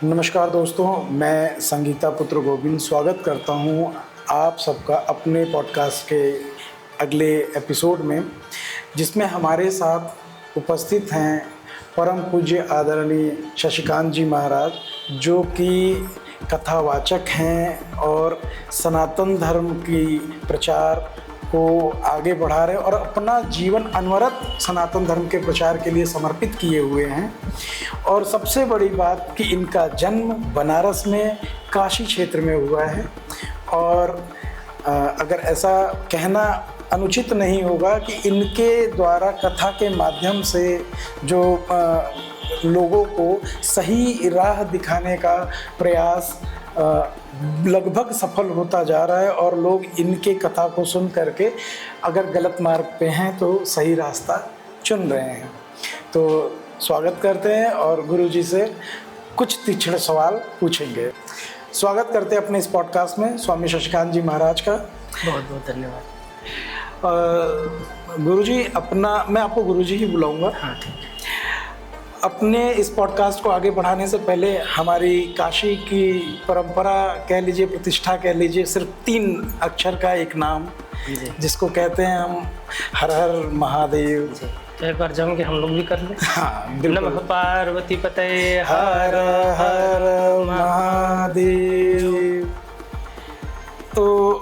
नमस्कार दोस्तों, मैं संगीता पुत्र गोविंद स्वागत करता हूं आप सबका अपने पॉडकास्ट के अगले एपिसोड में, जिसमें हमारे साथ उपस्थित हैं परम पूज्य आदरणीय शशिकांत जी महाराज, जो कि कथावाचक हैं और सनातन धर्म की प्रचार को आगे बढ़ा रहे हैं और अपना जीवन अनवरत सनातन धर्म के प्रचार के लिए समर्पित किए हुए हैं। और सबसे बड़ी बात कि इनका जन्म बनारस में काशी क्षेत्र में हुआ है। और अगर ऐसा कहना अनुचित नहीं होगा कि इनके द्वारा कथा के माध्यम से जो लोगों को सही राह दिखाने का प्रयास लगभग सफल होता जा रहा है और लोग इनके कथा को सुन करके अगर गलत मार्ग पे हैं तो सही रास्ता चुन रहे हैं। तो स्वागत करते हैं और गुरु जी से कुछ तीक्ष्ण सवाल पूछेंगे। स्वागत करते हैं अपने इस पॉडकास्ट में स्वामी शशिकांत जी महाराज का। बहुत बहुत धन्यवाद। गुरु जी, मैं आपको गुरु जी ही बुलाऊंगा। हाँ, ठीक है। अपने इस पॉडकास्ट को आगे बढ़ाने से पहले हमारी काशी की परंपरा कह लीजिए, प्रतिष्ठा कह लीजिए, सिर्फ 3 अक्षर का एक नाम जिसको कहते हैं हम हर हर महादेव। तो एक बार जाऊँगे हम लोग भी कर लें। हाँ, नमः पार्वती पते हर हर महादेव। तो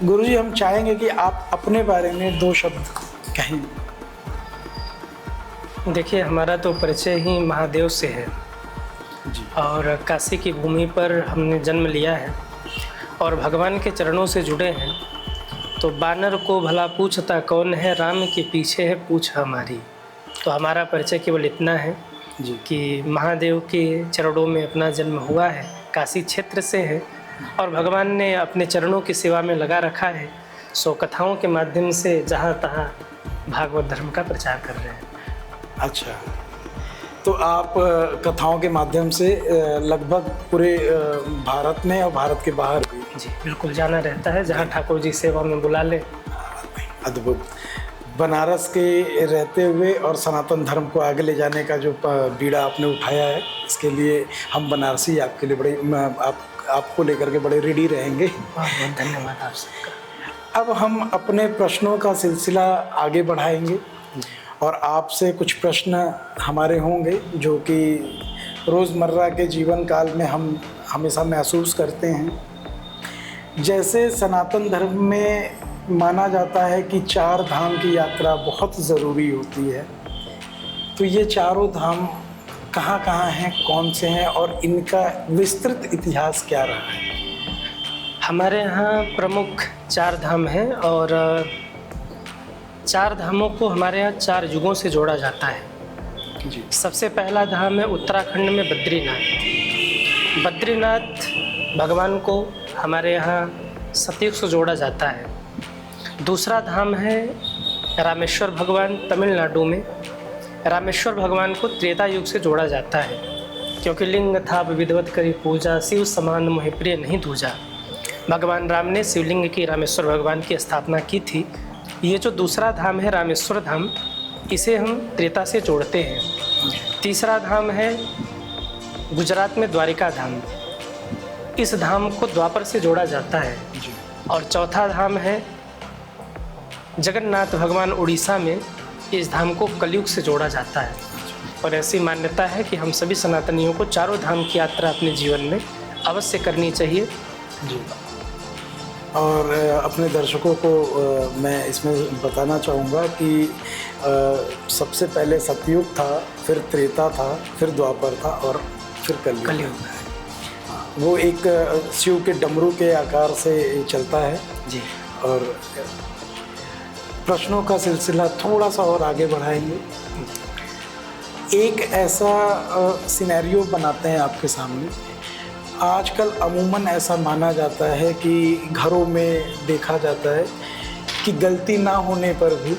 गुरुजी, हम चाहेंगे कि आप अपने बारे में 2 शब्द कहें। देखिए, हमारा तो परिचय ही महादेव से है जी। और काशी की भूमि पर हमने जन्म लिया है और भगवान के चरणों से जुड़े हैं। तो बानर को भला पूछता कौन है, राम के पीछे है पूछ हमारी। तो हमारा परिचय केवल इतना है जी कि महादेव के चरणों में अपना जन्म हुआ है, काशी क्षेत्र से है और भगवान ने अपने चरणों की सेवा में लगा रखा है। सो कथाओं के माध्यम से जहाँ तहाँ भागवत धर्म का प्रचार कर रहे हैं। अच्छा, तो आप कथाओं के माध्यम से लगभग पूरे भारत में और भारत के बाहर भी? जी बिल्कुल, जाना रहता है जहाँ ठाकुर जी सेवा में बुला ले। अद्भुत। बनारस के रहते हुए और सनातन धर्म को आगे ले जाने का जो बीड़ा आपने उठाया है, इसके लिए हम बनारसी आपके लिए आपको लेकर के बड़े रेडी रहेंगे। बहुत बहुत धन्यवाद आप सबका। अब हम अपने प्रश्नों का सिलसिला आगे बढ़ाएंगे और आपसे कुछ प्रश्न हमारे होंगे जो कि रोज़मर्रा के जीवन काल में हम हमेशा महसूस करते हैं। जैसे सनातन धर्म में माना जाता है कि 4 धाम की यात्रा बहुत ज़रूरी होती है, तो ये चारों धाम कहाँ कहाँ हैं, कौन से हैं और इनका विस्तृत इतिहास क्या रहा है? हमारे यहाँ प्रमुख 4 धाम हैं और 4 धामों को हमारे यहाँ 4 युगों से जोड़ा जाता है। जी। सबसे पहला धाम है उत्तराखंड में बद्रीनाथ। बद्रीनाथ भगवान को हमारे यहाँ सतयुग से जोड़ा जाता है। दूसरा धाम है रामेश्वर भगवान, तमिलनाडु में। रामेश्वर भगवान को त्रेता युग से जोड़ा जाता है, क्योंकि लिंग था विधिवत करी पूजा, शिव समान मोहि प्रिय नहीं दूजा। भगवान राम ने शिवलिंग की रामेश्वर भगवान की स्थापना की थी। ये जो दूसरा धाम है रामेश्वर धाम, इसे हम त्रेता से जोड़ते हैं। तीसरा धाम है गुजरात में द्वारिका धाम, इस धाम को द्वापर से जोड़ा जाता है। और चौथा धाम है जगन्नाथ भगवान उड़ीसा में, इस धाम को कलयुग से जोड़ा जाता है। और ऐसी मान्यता है कि हम सभी सनातनियों को चारों धाम की यात्रा अपने जीवन में अवश्य करनी चाहिए। जी। और अपने दर्शकों को मैं इसमें बताना चाहूँगा कि सबसे पहले सतयुग था, फिर त्रेता था, फिर द्वापर था और फिर कलयुग। वो एक शिव के डमरू के आकार से चलता है। जी। और प्रश्नों का सिलसिला थोड़ा सा और आगे बढ़ाएंगे। एक ऐसा सिनेरियो बनाते हैं आपके सामने। आजकल अमूमन ऐसा माना जाता है कि घरों में देखा जाता है कि गलती ना होने पर भी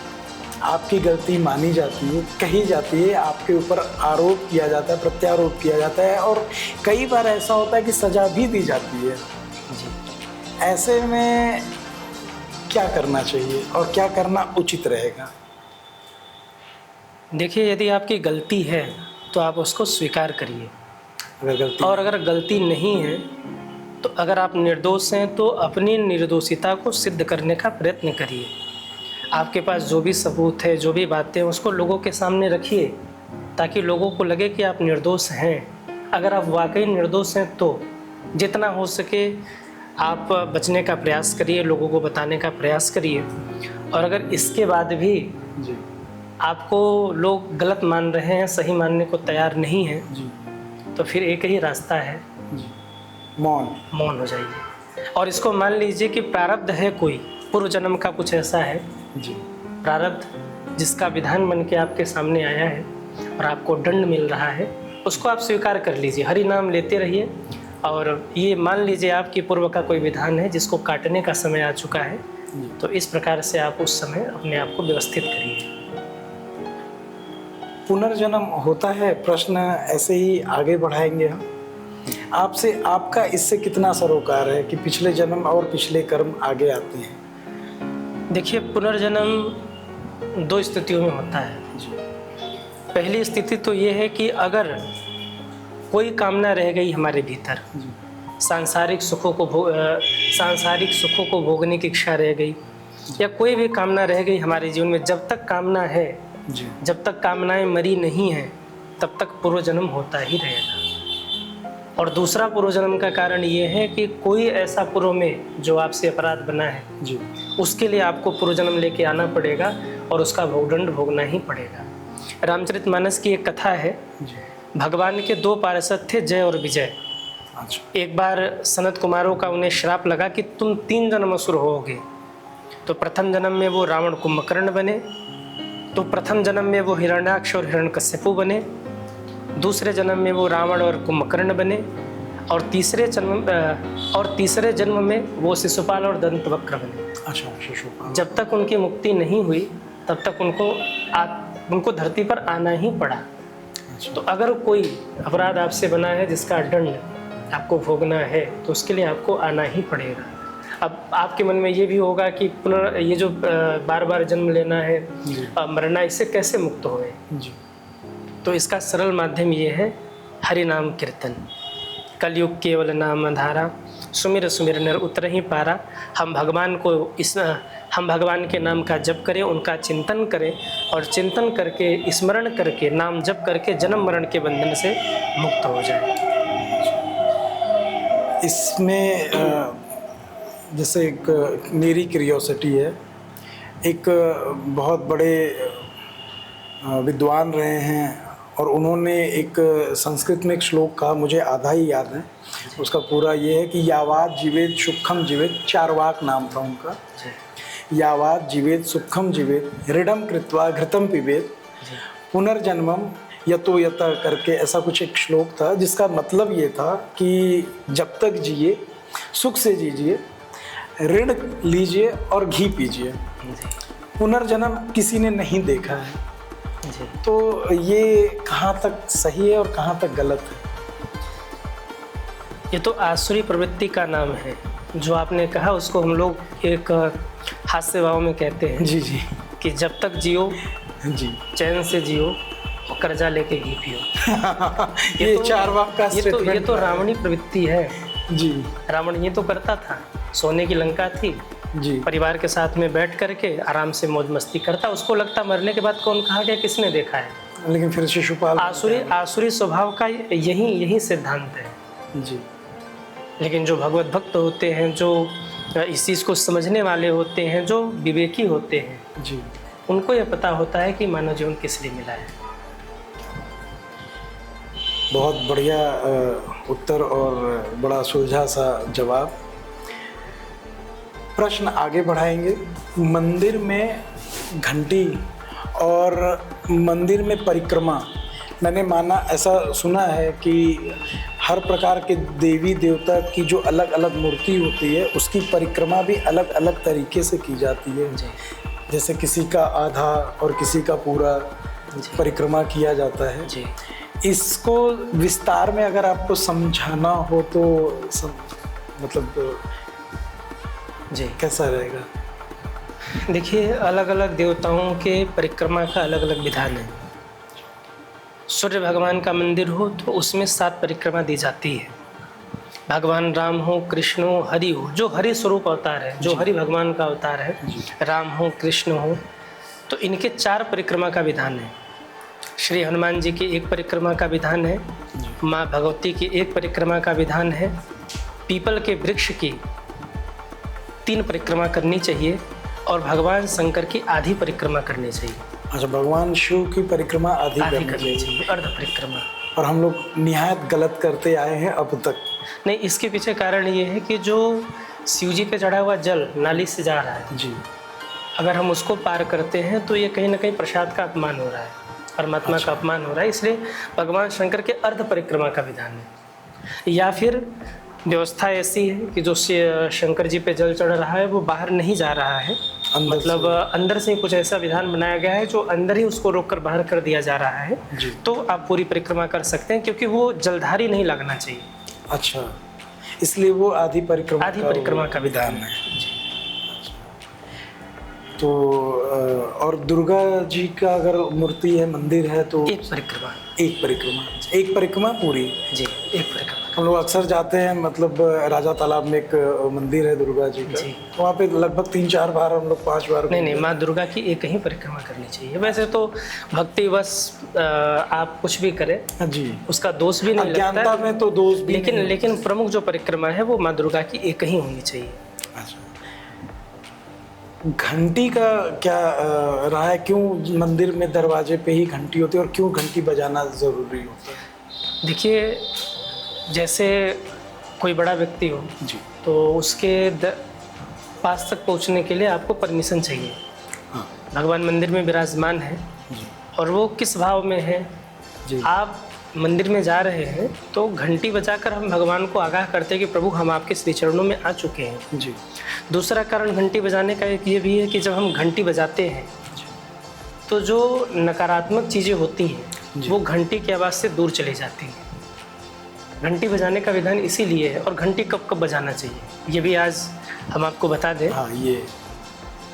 आपकी गलती मानी जाती है, कही जाती है, आपके ऊपर आरोप किया जाता है, प्रत्यारोप किया जाता है और कई बार ऐसा होता है कि सज़ा भी दी जाती है। जी। ऐसे में क्या करना चाहिए और क्या करना उचित रहेगा? देखिए, यदि आपकी गलती है तो आप उसको स्वीकार करिए। अगर गलती नहीं है तो अगर आप निर्दोष हैं तो अपनी निर्दोषिता को सिद्ध करने का प्रयत्न करिए। आपके पास जो भी सबूत है, जो भी बातें हैं, उसको लोगों के सामने रखिए ताकि लोगों को लगे कि आप निर्दोष हैं। अगर आप वाकई निर्दोष हैं तो जितना हो सके आप बचने का प्रयास करिए, लोगों को बताने का प्रयास करिए। और अगर इसके बाद भी जी आपको लोग गलत मान रहे हैं, सही मानने को तैयार नहीं हैं, जी तो फिर एक ही रास्ता है, जी, मौन हो जाइए। और इसको मान लीजिए कि प्रारब्ध है, कोई पूर्व जन्म का कुछ ऐसा है जी, प्रारब्ध जिसका विधान बन के आपके सामने आया है और आपको दंड मिल रहा है, उसको आप स्वीकार कर लीजिए। हरि नाम लेते रहिए और ये मान लीजिए आपकी पूर्व का कोई विधान है जिसको काटने का समय आ चुका है, तो इस प्रकार से आप उस समय अपने आप को व्यवस्थित करिए। पुनर्जन्म होता है, प्रश्न ऐसे ही आगे बढ़ाएंगे हम आपसे। आपका इससे कितना सरोकार है कि पिछले जन्म और पिछले कर्म आगे आते हैं? देखिए, पुनर्जन्म दो स्थितियों में होता है जी। पहली स्थिति तो ये है कि अगर कोई कामना रह गई हमारे भीतर, सांसारिक सुखों को भोगने की इच्छा रह गई, या कोई भी कामना रह गई हमारे जीवन में, जब तक कामना है जी, जब तक कामनाएं मरी नहीं हैं तब तक पूर्व जन्म होता ही रहेगा। और दूसरा पूर्व जन्म का कारण ये है कि कोई ऐसा पूर्व में जो आपसे अपराध बना है जी, उसके लिए आपको पूर्व जन्म लेके आना पड़ेगा और उसका भोगदंड भोगना ही पड़ेगा। रामचरितमानस की एक कथा है, जी। भगवान के दो पार्षद थे, जय और विजय। अच्छा। एक बार सनत कुमारों का उन्हें श्राप लगा कि तुम 3 जन्म असुर होगे। तो प्रथम जन्म में वो रावण कुंभकर्ण बने, तो प्रथम जन्म में वो हिरण्याक्ष और हिरण्यकश्यपु बने, दूसरे जन्म में वो रावण और कुंभकर्ण बने, और तीसरे जन्म में वो शिशुपाल और दंतवक्र बने। अच्छा, शिशुपाल। जब तक उनकी मुक्ति नहीं हुई तब तक उनको धरती पर आना ही पड़ा। अच्छा। तो अगर कोई अपराध आपसे बना है जिसका दंड आपको भोगना है तो उसके लिए आपको आना ही पड़ेगा। अब आपके मन में ये भी होगा कि ये जो बार बार जन्म लेना है, मरना, इससे कैसे मुक्त होए? जी। तो इसका सरल माध्यम ये है हरि नाम कीर्तन। कलयुग केवल नाम धारा, सुमिर सुमिर नर उतर ही पारा। हम भगवान के नाम का जप करें, उनका चिंतन करें, और चिंतन करके, स्मरण करके, नाम जप करके जन्म मरण के बंधन से मुक्त हो जाए। इसमें जैसे एक मेरी क्यूरियोसिटी है, एक बहुत बड़े विद्वान रहे हैं और उन्होंने एक संस्कृत में एक श्लोक कहा, मुझे आधा ही याद है, उसका पूरा ये है कि यावात जीवेत सुखम जीवेत, चारवाक नाम था उनका। यावात जीवेत सुखम जीवेत, हृदम कृत्वा घृतम पिबेत, पुनर्जन्मम यतो यता करके ऐसा कुछ एक श्लोक था, जिसका मतलब ये था कि जब तक जिए सुख से जीजिए, ऋण लीजिए और घी पीजिए। पुनर्जन्म किसी ने नहीं देखा है, तो ये कहाँ तक सही है और कहाँ तक गलत है? ये तो आसुरी प्रवृत्ति का नाम है। जो आपने कहा उसको हम लोग एक हास्य भाव में कहते हैं, जी जी, कि जब तक जियो जी, चैन से जियो और कर्जा लेके घी पियो। ये चारवाक का ये तो रावणी प्रवृत्ति है जी। रावण ये तो करता था, सोने की लंका थी जी, परिवार के साथ में बैठ करके आराम से मौज मस्ती करता, उसको लगता मरने के बाद कौन कहा गया, किसने देखा है। लेकिन फिर शिशुपाल आसुरी स्वभाव का यही सिद्धांत है जी। लेकिन जो भगवत भक्त होते हैं, जो इस चीज़ को समझने वाले होते हैं, जो विवेकी होते हैं जी, उनको ये पता होता है कि मानव जीवन किस लिए मिला है। बहुत बढ़िया उत्तर और बड़ा सुलझा सा जवाब। प्रश्न आगे बढ़ाएंगे। मंदिर में घंटी और मंदिर में परिक्रमा, मैंने माना, ऐसा सुना है कि हर प्रकार के देवी देवता की जो अलग अलग मूर्ति होती है उसकी परिक्रमा भी अलग अलग तरीके से की जाती है। जैसे किसी का आधा और किसी का पूरा परिक्रमा किया जाता है। जी। इसको विस्तार में अगर आपको समझाना हो तो मतलब जी कैसा रहेगा? देखिए, अलग अलग देवताओं के परिक्रमा का अलग अलग विधान है। सूर्य भगवान का मंदिर हो तो उसमें 7 परिक्रमा दी जाती है। भगवान राम हो, कृष्ण हो, हरि हो, जो हरि स्वरूप अवतार है, जो हरि भगवान का अवतार है, राम हो, कृष्ण हो, तो इनके 4 परिक्रमा का विधान है। श्री हनुमान जी की 1 परिक्रमा का विधान है, माँ भगवती की 1 परिक्रमा का विधान है, पीपल के वृक्ष की 3 परिक्रमा करनी चाहिए और भगवान शंकर की आधी परिक्रमा करनी चाहिए। अच्छा, भगवान शिव की परिक्रमा आधी करनी चाहिए, अर्ध परिक्रमा। और हम लोग निहायत गलत करते आए हैं अब तक। नहीं, इसके पीछे कारण ये है कि जो शिव जी पे चढ़ा हुआ जल नाली से जा रहा है जी, अगर हम उसको पार करते हैं तो ये कहीं ना कहीं प्रसाद का अपमान हो रहा है, परमात्मा का अपमान हो रहा है। इसलिए भगवान शंकर के अर्ध परिक्रमा का विधान है। या फिर व्यवस्था ऐसी है कि जो शंकर जी पे जल चढ़ रहा है वो बाहर नहीं जा रहा है, मतलब अंदर से कुछ ऐसा विधान बनाया गया है जो अंदर ही उसको रोककर बाहर कर दिया जा रहा है, तो आप पूरी परिक्रमा कर सकते हैं, क्योंकि वो जलधारी नहीं लगना चाहिए। अच्छा, इसलिए वो आधी परिक्रमा का विधान है। तो और दुर्गा जी का अगर मूर्ति है, मंदिर है, तो 1 परिक्रमा पूरी जी, 1 परिक्रमा। हम लोग अक्सर जाते हैं, मतलब राजा तालाब में एक मंदिर है दुर्गा जी का, तो वहाँ पे लगभग 3-4 बार, हम लोग 5 बार। नहीं, माँ दुर्गा की 1 ही परिक्रमा करनी चाहिए। वैसे तो भक्तिवश आप कुछ भी करें जी, उसका दोष भी नहीं लगता, अज्ञानता में तो दोष भी लेकिन प्रमुख जो परिक्रमा है वो माँ दुर्गा की 1 ही होनी चाहिए। अच्छा, घंटी का क्या रहा है? क्यों मंदिर में दरवाजे पे ही घंटी होती है और क्यों घंटी बजाना ज़रूरी होता है? देखिए, जैसे कोई बड़ा व्यक्ति हो जी, तो उसके पास तक पहुंचने के लिए आपको परमिशन चाहिए। हाँ, भगवान मंदिर में विराजमान है जी, और वो किस भाव में है जी, आप मंदिर में जा रहे हैं तो घंटी बजाकर हम भगवान को आगाह करते हैं कि प्रभु हम आपके श्री चरणों में आ चुके हैं जी। दूसरा कारण घंटी बजाने का एक ये भी है कि जब हम घंटी बजाते हैं तो जो नकारात्मक चीज़ें होती हैं वो घंटी की आवाज़ से दूर चली जाती हैं। घंटी बजाने का विधान इसीलिए है। और घंटी कब कब बजाना चाहिए ये भी आज हम आपको बता दें। हाँ, ये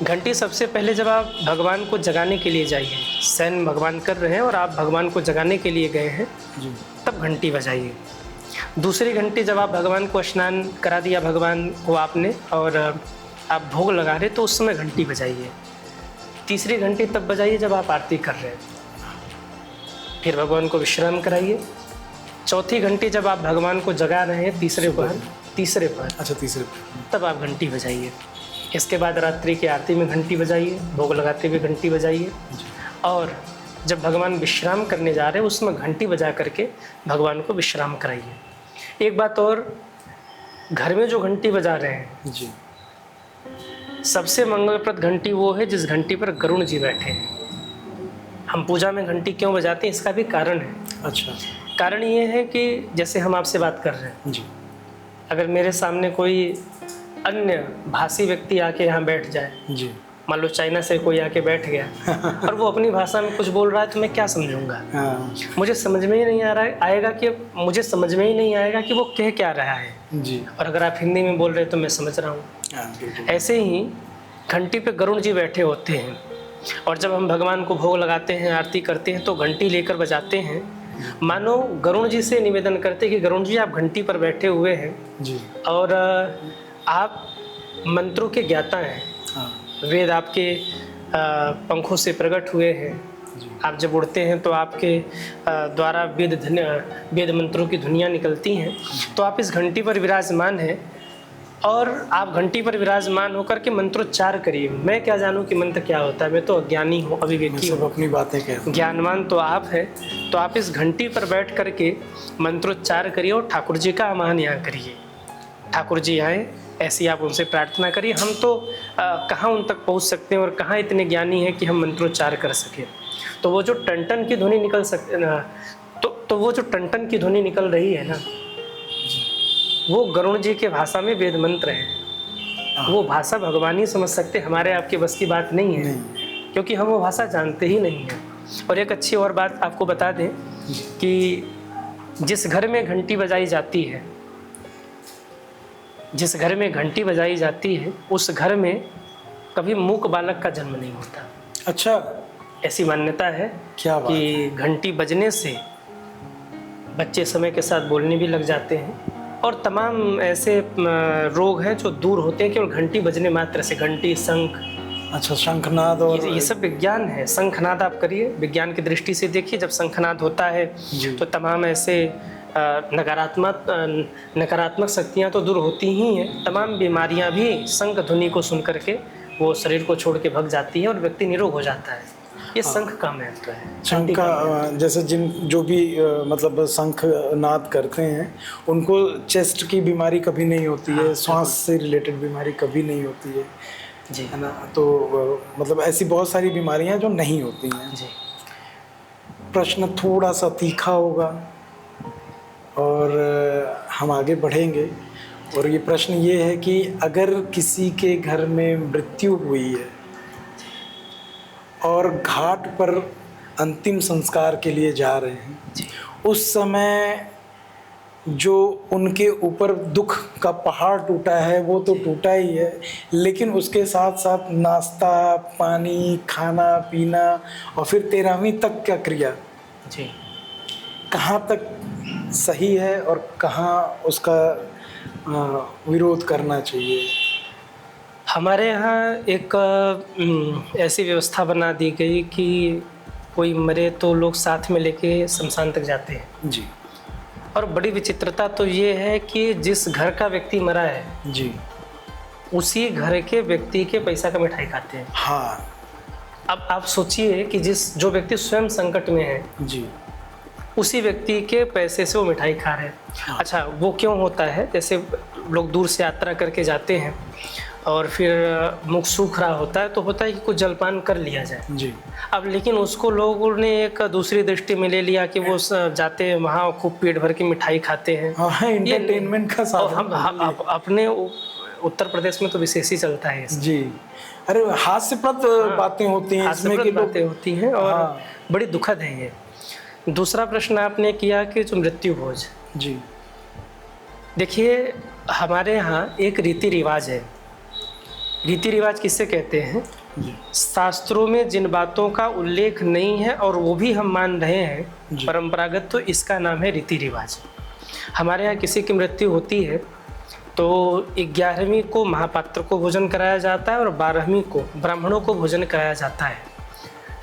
घंटी सबसे पहले जब आप भगवान को जगाने के लिए जाइए, शयन भगवान कर रहे हैं और आप भगवान को जगाने के लिए गए हैं जी, तब घंटी बजाइए। दूसरी घंटी जब आप भगवान को स्नान करा दिया भगवान को आपने और आप भोग लगा रहे तो उस समय घंटी बजाइए। तीसरी घंटी तब बजाइए जब आप आरती कर रहे हैं, फिर भगवान को विश्राम कराइए। चौथी घंटी जब आप भगवान को जगा रहे हैं तीसरे पहर अच्छा, तीसरे पहर तब आप घंटी बजाइए। इसके बाद रात्रि की आरती में घंटी बजाइए, भोग लगाते हुए घंटी बजाइए और जब भगवान विश्राम करने जा रहे हैं उसमें घंटी बजा करके भगवान को विश्राम कराइए। एक बात और, घर में जो घंटी बजा रहे हैं जी, सबसे मंगलप्रद घंटी वो है जिस घंटी पर गरुण जी बैठे हैं। हम पूजा में घंटी क्यों बजाते हैं इसका भी कारण है। अच्छा, कारण ये है कि जैसे हम आपसे बात कर रहे हैं जी, अगर मेरे सामने कोई अन्य भाषी व्यक्ति आके यहाँ बैठ जाए, जी, मान लो चाइना से कोई आके बैठ गया और वो अपनी भाषा में कुछ बोल रहा है तो मैं क्या समझूंगा। हाँ, मुझे समझ में ही नहीं आएगा कि वो कह क्या रहा है जी, और अगर आप हिंदी में बोल रहे हैं तो मैं समझ रहा हूँ। हाँ, ऐसे ही घंटी पे गरुण जी बैठे होते हैं और जब हम भगवान को भोग लगाते हैं, आरती करते हैं तो घंटी लेकर बजाते हैं, मानो गरुण जी से निवेदन करते हैं कि गरुण जी आप घंटी पर बैठे हुए हैं जी, और आप मंत्रों के ज्ञाता हैं, हाँ, वेद आपके पंखों से प्रकट हुए हैं, आप जब उड़ते हैं तो आपके द्वारा वेद मंत्रों की ध्वनियाँ निकलती हैं, तो आप इस घंटी पर विराजमान हैं और आप घंटी पर विराजमान होकर के मंत्रोच्चार करिए। मैं क्या जानूँ कि मंत्र क्या होता है, मैं तो अज्ञानी हूँ, अविवेकी हूँ, अपनी बातें कह, ज्ञानवान तो आप हैं। तो आप इस घंटी पर बैठ करके मंत्रोच्चार करिए और ठाकुर जी का आह्वान यहाँ करिए। ठाकुर जी आए ऐसी आप उनसे प्रार्थना करिए। हम तो कहाँ उन तक पहुँच सकते हैं और कहाँ इतने ज्ञानी हैं कि हम मंत्रोच्चार कर सकें। तो वो जो टन की ध्वनि निकल तो वो जो टन की ध्वनि निकल रही है ना, वो गरुण जी के भाषा में वेद मंत्र है। वो भाषा भगवान ही समझ सकते, हमारे आपके बस की बात नहीं है, क्योंकि हम वो भाषा जानते ही नहीं हैं। और एक अच्छी और बात आपको बता दें कि जिस घर में घंटी बजाई जाती है उस घर में कभी मूक बालक का जन्म नहीं होता। अच्छा, ऐसी मान्यता है क्या बात कि घंटी बजने से बच्चे समय के साथ बोलने भी लग जाते हैं और तमाम ऐसे रोग हैं जो दूर होते हैं केवल घंटी बजने मात्र से। घंटी, शंख, अच्छा, शंखनाद और ये सब विज्ञान है। शंखनाद आप करिए, विज्ञान की दृष्टि से देखिए, जब शंखनाद होता है तो तमाम ऐसे नकारात्मक शक्तियाँ तो दूर होती ही हैं, तमाम बीमारियाँ भी शंख ध्वनि को सुन करके वो शरीर को छोड़ के भग जाती हैं और व्यक्ति निरोग हो जाता है। ये शंख का महत्व है। शंख का, जैसे जो भी मतलब शंख नाद करते हैं उनको चेस्ट की बीमारी कभी नहीं होती है, श्वास से रिलेटेड बीमारी कभी नहीं होती है जी, है ना। तो मतलब ऐसी बहुत सारी बीमारियां जो नहीं होती हैं जी। प्रश्न थोड़ा सा तीखा होगा और हम आगे बढ़ेंगे। और ये प्रश्न ये है कि अगर किसी के घर में मृत्यु हुई है और घाट पर अंतिम संस्कार के लिए जा रहे हैं, उस समय जो उनके ऊपर दुख का पहाड़ टूटा है वो तो टूटा ही है, लेकिन उसके साथ साथ नाश्ता पानी, खाना पीना और फिर 13वीं तक का क्रिया जी, कहाँ तक सही है और कहाँ उसका विरोध करना चाहिए? हमारे यहाँ एक ऐसी व्यवस्था बना दी गई कि कोई मरे तो लोग साथ में लेके शमशान तक जाते हैं जी। और बड़ी विचित्रता तो ये है कि जिस घर का व्यक्ति मरा है जी, उसी घर के व्यक्ति के पैसा का मिठाई खाते हैं। हाँ अब आप सोचिए कि जो व्यक्ति स्वयं संकट में है जी, उसी व्यक्ति के पैसे से वो मिठाई खा रहे हैं। हाँ। अच्छा, वो क्यों होता है? जैसे लोग दूर से यात्रा करके जाते हैं और फिर मुख सूख रहा होता है तो होता है कि कुछ जलपान कर लिया जाए जी। अब, लेकिन उसको लोगों ने एक दूसरी दृष्टि में ले लिया कि वो जाते हैं वहाँ खूब पेट भर के मिठाई खाते हैं। हाँ, एंटरटेनमेंट का और साधन। हम अपने उत्तर प्रदेश में तो विशेष ही चलता है जी। अरे हास्यप्रद बातें होती हैं इसमें कि बातें होती हैं और हाँ। बड़ी दुखद है ये। दूसरा प्रश्न आपने किया कि जो मृत्यु भोज, जी। देखिए हमारे यहाँ एक रीति रिवाज है। रीति रिवाज किससे कहते हैं? जी। शास्त्रों में जिन बातों का उल्लेख नहीं है और वो भी हम मान रहे हैं जी। परंपरागत, तो इसका नाम है रीति रिवाज। हमारे यहाँ किसी की मृत्यु होती है तो 11वीं को महापात्र को भोजन कराया जाता है और 12वीं को ब्राह्मणों को भोजन कराया जाता है।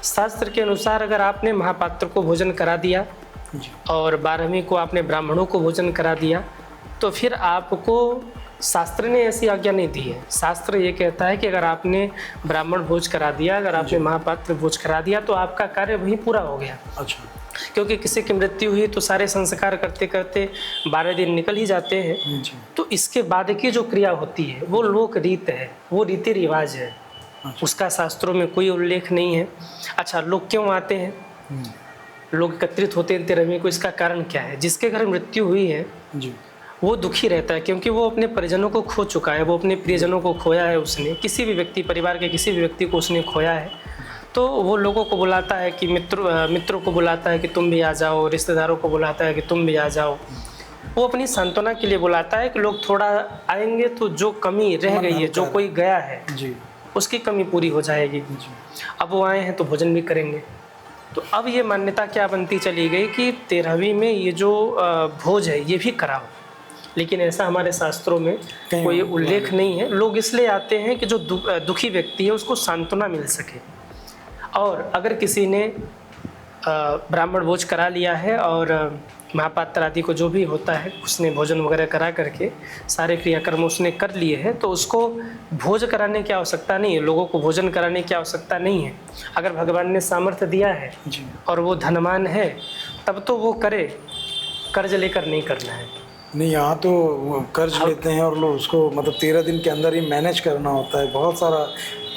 शास्त्र के अनुसार अगर आपने महापात्र को भोजन करा दिया जी। और 12वीं को आपने ब्राह्मणों को भोजन करा दिया तो फिर आपको, शास्त्र ने ऐसी आज्ञा नहीं दी है। शास्त्र ये कहता है कि अगर आपने ब्राह्मण भोज करा दिया, अगर आपने महापात्र भोज करा दिया तो आपका कार्य वहीं पूरा हो गया। अच्छा। क्योंकि किसी की मृत्यु हुई तो सारे संस्कार करते करते 12 दिन निकल ही जाते हैं। जी। तो इसके बाद की जो क्रिया होती है वो लोक रीत है, वो रीति रिवाज है। अच्छा। उसका शास्त्रों में कोई उल्लेख नहीं है। अच्छा, लोग क्यों आते हैं? लोग एकत्रित होते हैं 13वीं को, इसका कारण क्या है? जिसके घर मृत्यु हुई है जी। वो दुखी रहता है क्योंकि वो अपने परिजनों को खो चुका है, वो अपने प्रियजनों को खोया है। उसने किसी भी व्यक्ति, परिवार के किसी भी व्यक्ति को उसने खोया है, तो वो लोगों को बुलाता है कि मित्रों को बुलाता है कि तुम भी आ जाओ, रिश्तेदारों को बुलाता है कि तुम भी आ जाओ। वो अपनी सांत्वना के लिए बुलाता है कि लोग थोड़ा आएंगे तो जो कमी रह गई है, जो कोई गया है जी। उसकी कमी पूरी हो जाएगी। अब वो आए हैं तो भोजन भी करेंगे। तो अब ये मान्यता क्या बनती चली गई कि 13वीं में ये जो भोज है ये भी कराओ, लेकिन ऐसा हमारे शास्त्रों में कोई उल्लेख नहीं है। लोग इसलिए आते हैं कि जो दुखी व्यक्ति है उसको सांत्वना मिल सके। और अगर किसी ने ब्राह्मण भोज करा लिया है और महापात्र आदि को जो भी होता है उसने भोजन वगैरह करा करके सारे क्रियाकर्म उसने कर लिए हैं, तो उसको भोज कराने की आवश्यकता नहीं है, लोगों को भोजन कराने की आवश्यकता नहीं है। अगर भगवान ने सामर्थ्य दिया है जी। और वो धनवान है तब तो वो करे, कर्ज लेकर नहीं करना है। नहीं, यहाँ तो कर्ज लेते हैं और लोग उसको मतलब 13 दिन के अंदर ही मैनेज करना होता है, बहुत सारा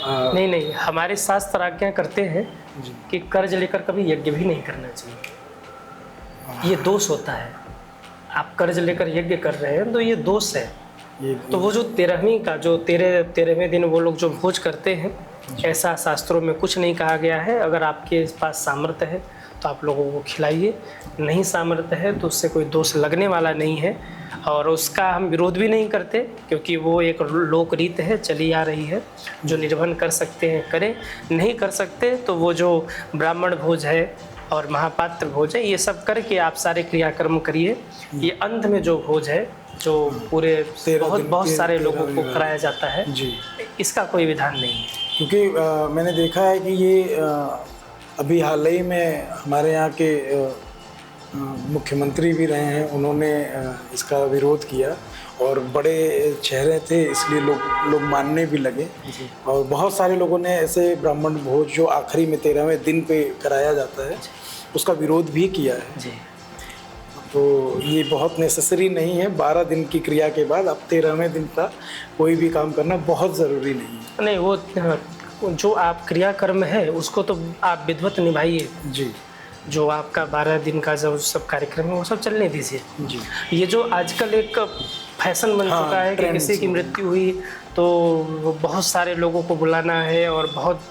नहीं, हमारे शास्त्र आज्ञा करते हैं जी। कि कर्ज लेकर कभी यज्ञ भी नहीं करना चाहिए। ये दोष होता है। आप कर्ज लेकर यज्ञ कर रहे हैं तो ये दोष है। तो वो जो 13वीं का जो 13वें दिन वो लोग जो भोज करते हैं, ऐसा शास्त्रों में कुछ नहीं कहा गया है। अगर आपके पास सामर्थ्य है तो आप लोगों को खिलाइए, नहीं सामर्थ्य है तो उससे कोई दोष लगने वाला नहीं है। और उसका हम विरोध भी नहीं करते, क्योंकि वो एक लोक रीत है, चली आ रही है। जो निर्वहन कर सकते हैं करें, नहीं कर सकते तो वो जो ब्राह्मण भोज है और महापात्र भोज है, ये सब करके आप सारे क्रियाकर्म करिए। ये अंत में जो भोज है, जो पूरे बहुत सारे लोगों को कराया जाता है जी, इसका कोई विधान नहीं है। क्योंकि मैंने देखा है कि ये अभी हाल ही में हमारे यहाँ के मुख्यमंत्री भी रहे हैं, उन्होंने इसका विरोध किया और बड़े चेहरे थे, इसलिए लोग मानने भी लगे। और बहुत सारे लोगों ने ऐसे ब्राह्मण भोज जो आखिरी में 13वें दिन पे कराया जाता है उसका विरोध भी किया है जी। तो ये बहुत नेसेसरी नहीं है। 12 दिन की क्रिया के बाद अब 13वें दिन का कोई भी काम करना बहुत ज़रूरी नहीं है। नहीं, वो जो आप क्रियाकर्म है उसको तो आप विधिवत निभाइए जी जो आपका 12 दिन का जो सब कार्यक्रम है वो सब चलने दीजिए जी। ये जो आजकल एक फैशन बन चुका है कि किसी की मृत्यु हुई तो बहुत सारे लोगों को बुलाना है और बहुत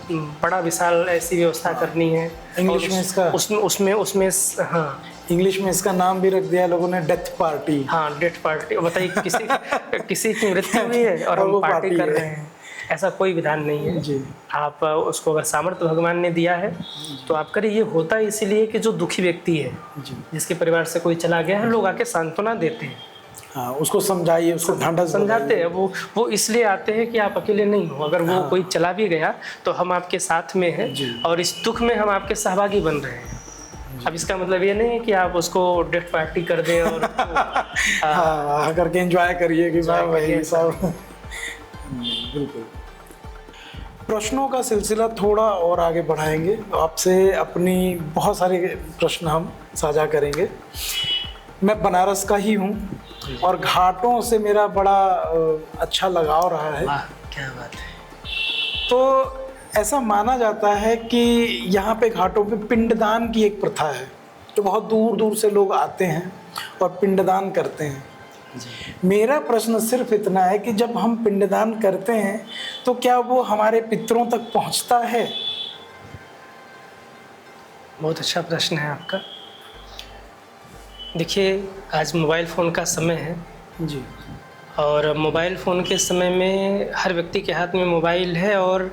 बड़ा विशाल ऐसी व्यवस्था करनी है। इंग्लिश में इसका उसमें हाँ, इंग्लिश में इसका नाम भी रख दिया लोगों ने, डेथ पार्टी। हाँ, डेथ पार्टी। बताइए किसी की मृत्यु हुई है और हम पार्टी कर रहे हैं, ऐसा कोई विधान नहीं है जी। आप उसको अगर सामर्थ्य भगवान ने दिया है तो आप करिए। ये होता है इसीलिए कि जो दुखी व्यक्ति है जी, जिसके परिवार से कोई चला गया है, लोग आके सांत्वना देते हैं। हाँ, उसको समझाइए, उसको ढांढस समझाते हैं। वो इसलिए आते हैं कि आप अकेले नहीं हो, अगर वो कोई चला भी गया तो हम आपके साथ में हैं और इस दुख में हम आपके सहभागी बन रहे हैं। अब इसका मतलब ये नहीं है कि आप उसको डेथ पार्टी कर दें और हाँ करके एंजॉय करिए कि वही सब। बिल्कुल। प्रश्नों का सिलसिला थोड़ा और आगे बढ़ाएंगे, आपसे अपनी बहुत सारे प्रश्न हम साझा करेंगे। मैं बनारस का ही हूँ और घाटों से मेरा बड़ा अच्छा लगाव रहा है। वाह, क्या बात है। तो ऐसा माना जाता है कि यहाँ पे घाटों पे पिंडदान की एक प्रथा है, तो बहुत दूर दूर से लोग आते हैं और पिंडदान करते हैं। मेरा प्रश्न सिर्फ इतना है कि जब हम पिंडदान करते हैं तो क्या वो हमारे पितरों तक पहुँचता है? बहुत अच्छा प्रश्न है आपका। देखिए, आज मोबाइल फ़ोन का समय है जी, और मोबाइल फ़ोन के समय में हर व्यक्ति के हाथ में मोबाइल है और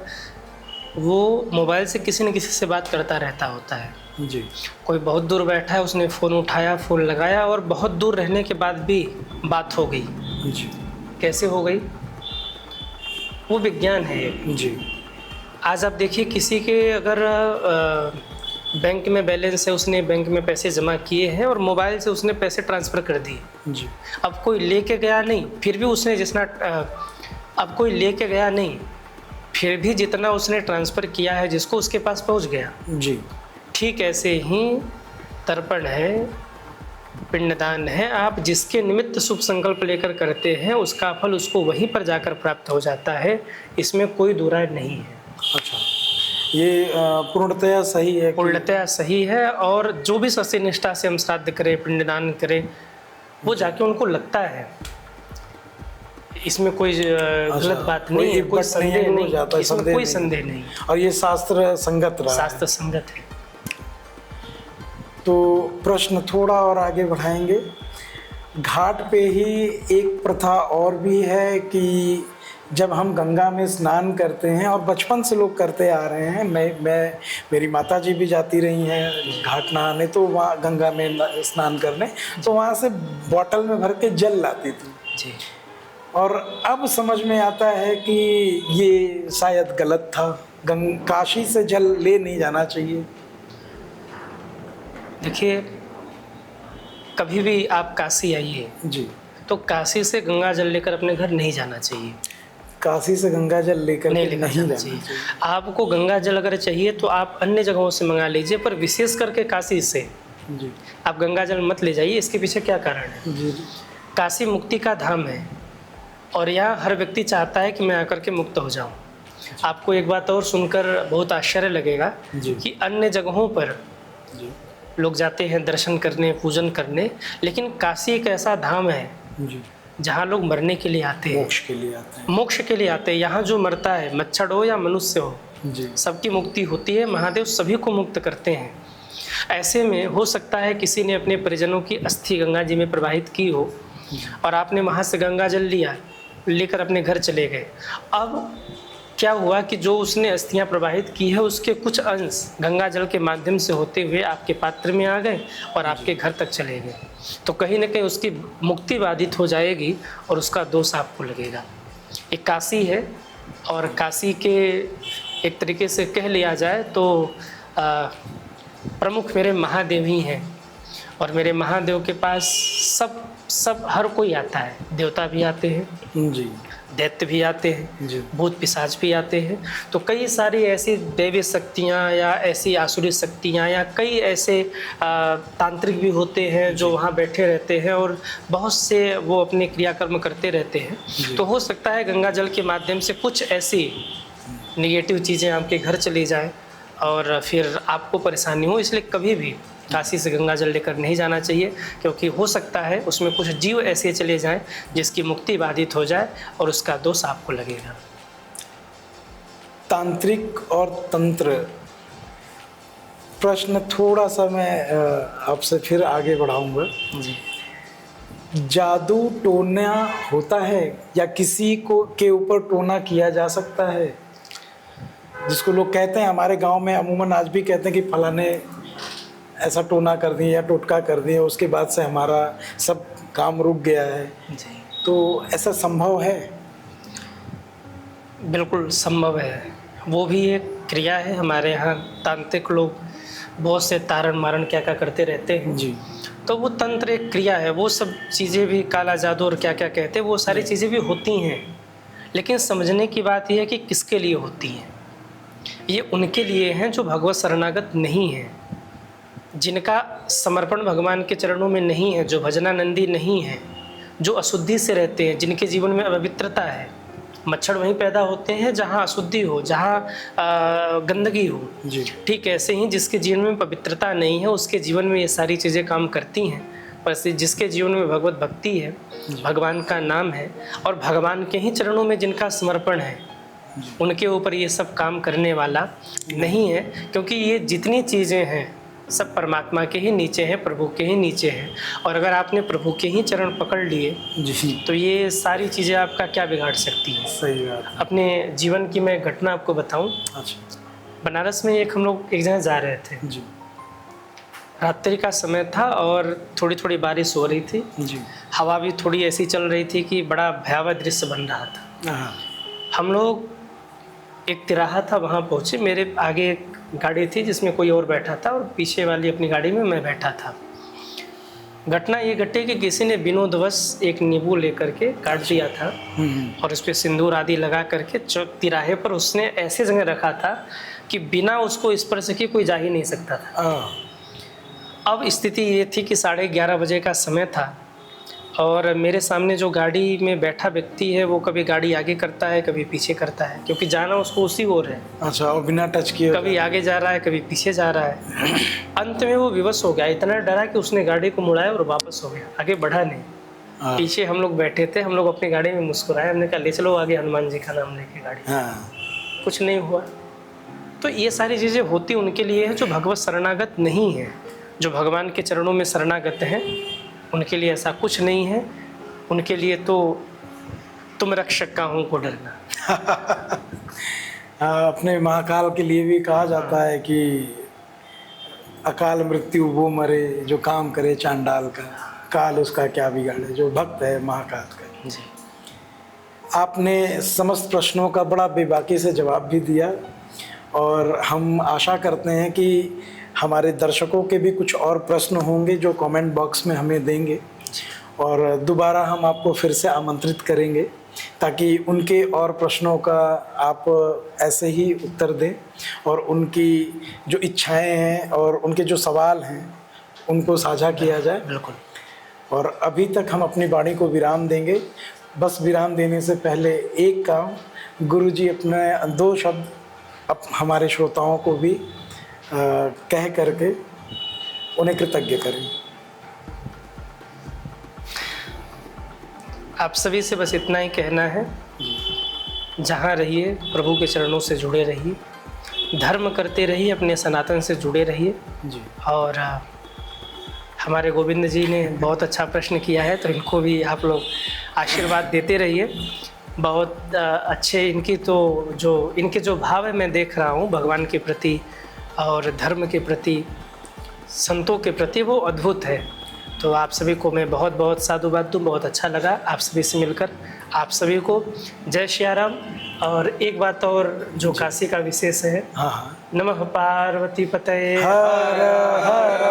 वो मोबाइल से किसी न किसी से बात करता रहता होता है। जी, कोई बहुत दूर बैठा है, उसने फ़ोन उठाया, फ़ोन लगाया और बहुत दूर रहने के बाद भी बात हो गई। जी, कैसे हो गई? वो विज्ञान है ये। जी, आज आप देखिए, किसी के अगर बैंक में बैलेंस है, उसने बैंक में पैसे जमा किए हैं और मोबाइल से उसने पैसे ट्रांसफ़र कर दिए। जी, अब कोई लेके गया नहीं, फिर भी उसने अब कोई लेके गया नहीं, फिर भी जितना उसने ट्रांसफ़र किया है जिसको, उसके पास पहुंच गया। जी, ठीक ऐसे ही तर्पण है, पिंडदान है। आप जिसके निमित्त शुभ संकल्प लेकर करते हैं उसका फल उसको वहीं पर जाकर प्राप्त हो जाता है, इसमें कोई दो राय नहीं है। अच्छा, ये पूर्णतया सही है? पूर्णतया सही है। और जो भी सत्य निष्ठा से हम श्राद्ध करें, पिंडदान करें, वो जाके उनको लगता है, इसमें कोई गलत बात नहीं है, कोई संदेह नहीं, इसमें कोई संदेह नहीं। और ये शास्त्र संगत रहा है। शास्त्र संगत है। तो प्रश्न थोड़ा और आगे बढ़ाएंगे। घाट पे ही एक प्रथा और भी है कि जब हम गंगा में स्नान करते हैं, और बचपन से लोग करते आ रहे हैं, मैं मेरी माता जी भी जाती रही हैं घाट नहाने, तो वहाँ गंगा में स्नान करने, तो वहाँ से बॉटल में भर के जल लाती थी जी। और अब समझ में आता है कि ये शायद गलत था, काशी से जल ले नहीं जाना चाहिए। देखिए, कभी भी आप काशी आइए जी, तो काशी से गंगा जल लेकर अपने घर नहीं जाना चाहिए। काशी से गंगा जल लेकर नहीं नहीं जाना चाहिए। आपको गंगा जल अगर चाहिए तो आप अन्य जगहों से मंगा लीजिए, पर विशेष करके काशी से जी, आप गंगा जल मत ले जाइए। इसके पीछे क्या कारण है? जी, काशी मुक्ति का धाम है और यहाँ हर व्यक्ति चाहता है कि मैं आकर के मुक्त हो जाऊँ। आपको एक बात और सुनकर बहुत आश्चर्य लगेगा कि अन्य जगहों पर जी, लोग जाते हैं दर्शन करने, पूजन करने, लेकिन काशी एक ऐसा धाम है जी, जहाँ लोग मरने के लिए आते हैं, मोक्ष के लिए आते हैं। मोक्ष के लिए आते हैं। यहाँ जो मरता है, मच्छर हो या मनुष्य हो, जी, सबकी मुक्ति होती है। महादेव सभी को मुक्त करते हैं। ऐसे में हो सकता है किसी ने अपने परिजनों की अस्थि गंगा जी में प्रवाहित की हो और आपने वहाँ से गंगा जल लिया, लेकर अपने घर चले गए। अब क्या हुआ कि जो उसने अस्थियां प्रवाहित की है उसके कुछ अंश गंगा जल के माध्यम से होते हुए आपके पात्र में आ गए और आपके घर तक चले गए, तो कहीं ना कहीं उसकी मुक्ति बाधित हो जाएगी और उसका दोष आपको लगेगा। एक काशी है और काशी के एक तरीके से कह लिया जाए तो प्रमुख मेरे महादेव ही हैं, और मेरे महादेव के पास सब हर कोई आता है, देवता भी आते हैं जी, दैत्य भी आते हैं जी, भूत पिशाच भी आते हैं। तो कई सारी ऐसी दैवी शक्तियाँ या ऐसी आसुरी शक्तियाँ या कई ऐसे तांत्रिक भी होते हैं जो वहाँ बैठे रहते हैं और बहुत से वो अपने क्रियाकर्म करते रहते हैं। तो हो सकता है गंगा जल के माध्यम से कुछ ऐसी निगेटिव चीज़ें आपके घर चली जाएं और फिर आपको परेशानी हो। इसलिए कभी भी काशी से गंगा जल लेकर नहीं जाना चाहिए, क्योंकि हो सकता है उसमें कुछ जीव ऐसे चले जाएं जिसकी मुक्ति बाधित हो जाए और उसका दोष आपको लगेगा। तांत्रिक और तंत्र प्रश्न थोड़ा सा मैं आपसे फिर आगे बढ़ाऊंगा जी। जादू टोना होता है या किसी को के ऊपर टोना किया जा सकता है, जिसको लोग कहते हैं, हमारे गांव में अमूमन आज भी कहते हैं कि फलाने ऐसा टोना कर दिए या टोटका कर दिए, उसके बाद से हमारा सब काम रुक गया है जी, तो ऐसा संभव है? बिल्कुल संभव है। वो भी एक क्रिया है। हमारे यहाँ तांत्रिक लोग बहुत से तारण मारण क्या क्या करते रहते हैं जी, तो वो तंत्र एक क्रिया है। वो सब चीज़ें भी, काला जादू और क्या क्या कहते हैं, वो सारी चीज़ें भी होती हैं, लेकिन समझने की बात यह है कि किसके लिए होती हैं। ये उनके लिए हैं जो भगवत शरणागत नहीं हैं, जिनका समर्पण भगवान के चरणों में नहीं है, जो भजनानंदी नहीं है, जो अशुद्धि से रहते हैं, जिनके जीवन में अपवित्रता है। मच्छर वहीं पैदा होते हैं जहाँ अशुद्धि हो, जहाँ गंदगी हो। जी, ठीक ऐसे ही जिसके जीवन में पवित्रता नहीं है उसके जीवन में ये सारी चीज़ें काम करती हैं। पर जिसके जीवन में भगवत भक्ति है, भगवान का नाम है और भगवान के ही चरणों में जिनका समर्पण है, उनके ऊपर ये सब काम करने वाला नहीं है। क्योंकि ये जितनी चीज़ें हैं सब परमात्मा के ही नीचे हैं, प्रभु के ही नीचे हैं। और अगर आपने प्रभु के ही चरण पकड़ लिए जी, तो ये सारी चीज़ें आपका क्या बिगाड़ सकती हैं। सही बात। अपने जीवन की मैं घटना आपको बताऊं। अच्छा, बनारस में हम लोग एक जगह जा रहे थे, जी, रात्रि का समय था और थोड़ी थोड़ी बारिश हो रही थी, जी, हवा भी थोड़ी ऐसी चल रही थी कि बड़ा भयावह दृश्य बन रहा था। हाँ, हम लोग एक तिराहा था, वहाँ पहुँचे। मेरे आगे एक गाड़ी थी जिसमें कोई और बैठा था और पीछे वाली अपनी गाड़ी में मैं बैठा था। घटना ये घटी कि किसी ने विनोदवश एक नींबू लेकर के काट दिया था और उस पर सिंदूर आदि लगा करके तिराहे पर उसने ऐसे जगह रखा था कि बिना उसको स्पर्श किए कोई जा ही नहीं सकता था। अब स्थिति ये थी कि 11:30 बजे का समय था और मेरे सामने जो गाड़ी में बैठा व्यक्ति है वो कभी गाड़ी आगे करता है, कभी पीछे करता है, क्योंकि जाना उसको उसी ओर है। अच्छा, और बिना टच किए कभी आगे जा रहा है, कभी पीछे जा रहा है। अंत में वो विवश हो गया, इतना डरा कि उसने गाड़ी को मुड़ाया और वापस हो गया, आगे बढ़ा नहीं। पीछे हम लोग बैठे थे, हम लोग अपनी गाड़ी में मुस्कुराए, हमने कहा ले चलो आगे, हनुमान जी का नाम लेके गाड़ी। कुछ नहीं हुआ। तो ये सारी चीज़ें होती उनके लिए है जो भगवत शरणागत नहीं है, जो भगवान के चरणों में शरणागत हैं। उनके लिए ऐसा कुछ नहीं है। उनके लिए तो तुम रक्षक का हूँ को डरना। अपने महाकाल के लिए भी कहा जाता है कि अकाल मृत्यु वो मरे जो काम करे चांडाल का, काल उसका क्या बिगाड़े, जो भक्त है महाकाल का। जी, आपने समस्त प्रश्नों का बड़ा बेबाकी से जवाब भी दिया और हम आशा करते हैं कि हमारे दर्शकों के भी कुछ और प्रश्न होंगे जो कमेंट बॉक्स में हमें देंगे और दोबारा हम आपको फिर से आमंत्रित करेंगे ताकि उनके और प्रश्नों का आप ऐसे ही उत्तर दें और उनकी जो इच्छाएं हैं और उनके जो सवाल हैं उनको साझा किया जाए। बिल्कुल। और अभी तक हम अपनी वाणी को विराम देंगे। बस विराम देने से पहले एक काम, गुरुजी अपने 2 शब्द हमारे श्रोताओं को भी कह करके उन्हें कृतज्ञ करें। आप सभी से बस इतना ही कहना है, जहाँ रहिए प्रभु के चरणों से जुड़े रहिए, धर्म करते रहिए, अपने सनातन से जुड़े रहिए जी। और हमारे गोविंद जी ने बहुत अच्छा प्रश्न किया है, तो इनको भी आप लोग आशीर्वाद देते रहिए। बहुत अच्छे इनके जो भाव है मैं देख रहा हूँ भगवान के प्रति और धर्म के प्रति, संतों के प्रति, वो अद्भुत है। तो आप सभी को मैं बहुत बहुत साधुवाद दूँ। बहुत अच्छा लगा आप सभी से मिलकर। आप सभी को जय श्री राम। और एक बात और जो काशी का विशेष है, हाँ हाँ, नमः पार्वती पतये हर हर